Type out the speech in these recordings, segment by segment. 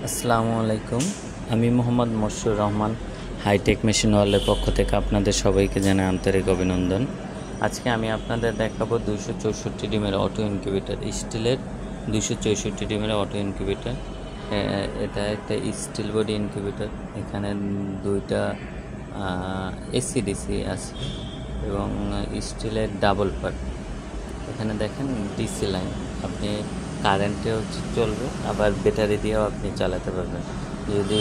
আসসালামু আলাইকুম। আমি মোহাম্মদ মশরুর রহমান, হাইটেক মেশিন ওয়ার্ল্ডের পক্ষ থেকে আপনাদের সবাইকে জানাই আন্তরিক অভিনন্দন। আজকে আমি আপনাদের দেখাবো 264 ডিমের অটো ইনকিউবেটর, স্টিলের 264 ডিমের অটো ইনকিউবেটর। এটা একটা স্টিল বডি ইনকিউবেটর। এখানে দুইটা এসিডিসি আছে এবং স্টিলের ডাবল পার্ট। এখানে দেখেন ডিসি লাইন, আপনি কারেন্টেও চলবে, আবার ব্যাটারি দিয়েও আপনি চালাতে পারবেন। যদি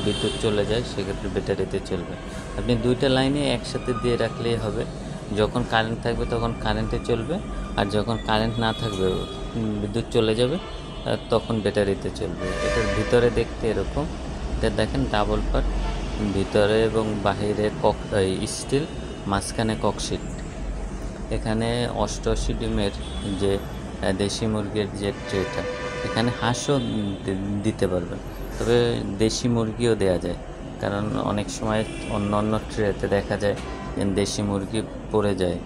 বিদ্যুৎ চলে যায় সেক্ষেত্রে ব্যাটারিতে চলবে। আপনি দুইটা লাইনে একসাথে দিয়ে রাখলেই হবে। যখন কারেন্ট থাকবে তখন কারেন্টে চলবে, আর যখন কারেন্ট না থাকবে, বিদ্যুৎ চলে যাবে, তখন ব্যাটারিতে চলবে। এটার ভিতরে দেখতে এরকম। এটা দেখেন ডাবল পার্ট, ভিতরে এবং বাহিরে স্টিল, মাঝখানে ককশিট। এখানে 88 ডিমের যে দেশি মুরগির যে ট্রেটা, এখানে হাঁসও দিতে পারবেন, তবে দেশি মুরগিও দেওয়া যায়, কারণ অনেক সময় অন্য ট্রেতে দেখা যায় দেশি মুরগি পড়ে যায়,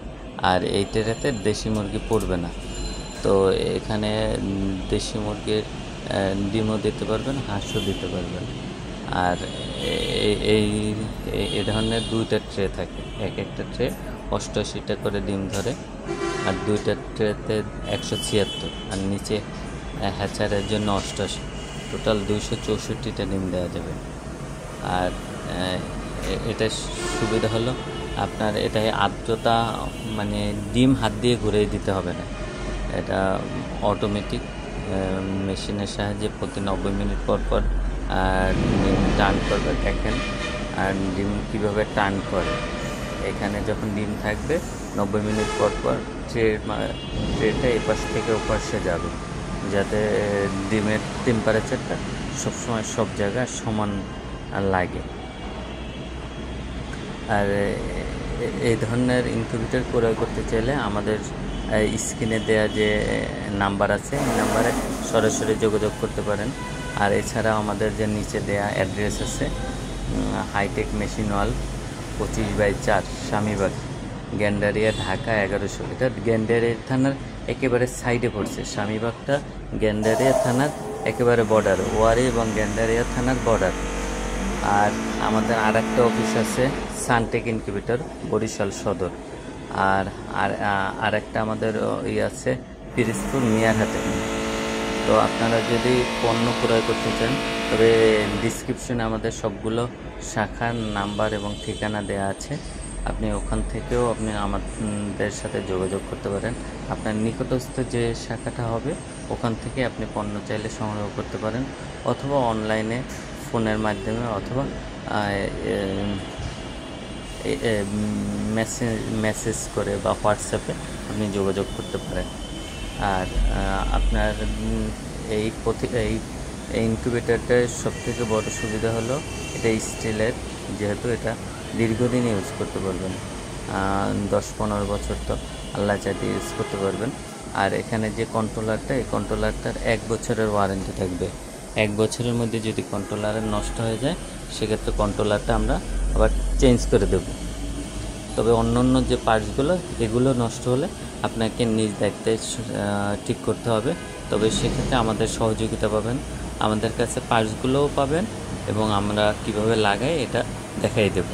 আর এই ট্রেতে দেশি মুরগি পড়বে না। তো এখানে দেশি মুরগির ডিমও দিতে পারবেন, হাঁসও দিতে পারবেন। আর এই ধরনের দুইটা ট্রে থাকে, একটা ট্রে 88টা করে ডিম ধরে, আর দুইটা ট্রেতে 176, আর নিচে হ্যাচারের জন্য 88, টোটাল 264টা ডিম দেওয়া যাবে। আর এটা সুবিধা হলো আপনার এটাই আর্দ্রতা, মানে ডিম হাত দিয়ে ঘুরিয়ে দিতে হবে না। এটা অটোমেটিক মেশিনের সাহায্যে প্রতি 90 মিনিট পর পর ডিম টার্ন করবে। দেখেন আর ডিম কীভাবে টার্ন করে। এখানে যখন ডিম থাকবে 90 মিনিট পর পর ট্রেটা এপাশ থেকে ওপাশে যাবে, যাতে ডিমের টেম্পারেচারটা সবসময় সব জায়গায় সমান লাগে। আর এই ধরনের ইনকিউবেটর ক্রয় করতে চাইলে আমাদের স্ক্রিনে দেওয়া যে নাম্বার আছে, এই নাম্বারে সরাসরি যোগাযোগ করতে পারেন। আর এছাড়াও আমাদের যে নিচে দেওয়া অ্যাড্রেস আছে, hitech machine world, 25/4 Swamibagh, Gendaria, Dhaka 1100। এটা গ্যান্ডারিয়া থানার একেবারে সাইডে পড়ছে। স্বামীবাগটা গ্যান্ডারিয়া থানার একেবারে বর্ডার, ওয়ারি এবং গ্যান্ডারিয়া থানার বর্ডার। আর আমাদের আরেকটা অফিস আছে সানটেক ইনকিউবেটর, বরিশাল সদর। আর একটা আমাদের আছে পিরিজপুর মিয়ারহাটে। তো আপনারা যদি পণ্য ক্রয় করতে চান, তবে ডিসক্রিপশনে আমাদের সবগুলো শাখার নাম্বার এবং ঠিকানা দেওয়া আছে। আপনি ওখান থেকেও আপনি আমাদের সাথে যোগাযোগ করতে পারেন। আপনার নিকটস্থ যে শাখাটা হবে ওখান থেকে আপনি পণ্য চাইলে সংগ্রহ করতে পারেন, অথবা অনলাইনে ফোনের মাধ্যমে, অথবা মেসেজ করে বা হোয়াটসঅ্যাপে আপনি যোগাযোগ করতে পারেন। আর আপনার এই ইনকিউবেটরটার সবথেকে বড় সুবিধা হলো এটা স্টিলের, যেহেতু এটা দীর্ঘদিন ইউজ করতে পারবেন, 10-15 বছর তো আল্লাহ চাইতে ইউজ করতে পারবেন। আর এখানে যে কন্ট্রোলারটা, এই কন্ট্রোলারটার 1 বছরের ওয়ারেন্টি থাকবে। 1 বছরের মধ্যে যদি কন্ট্রোলারের নষ্ট হয়ে যায়, সেক্ষেত্রে কন্ট্রোলারটা আমরা আবার চেঞ্জ করে দেব। তবে অন্য যে পার্টসগুলো, এগুলো নষ্ট হলে আপনাকে নিজ দায়িত্বে ঠিক করতে হবে। তবে সেক্ষেত্রে আমাদের সহযোগিতা পাবেন, আমাদের কাছে পার্টসগুলোও পাবেন, এবং আমরা কিভাবে লাগাই এটা দেখাই দেব।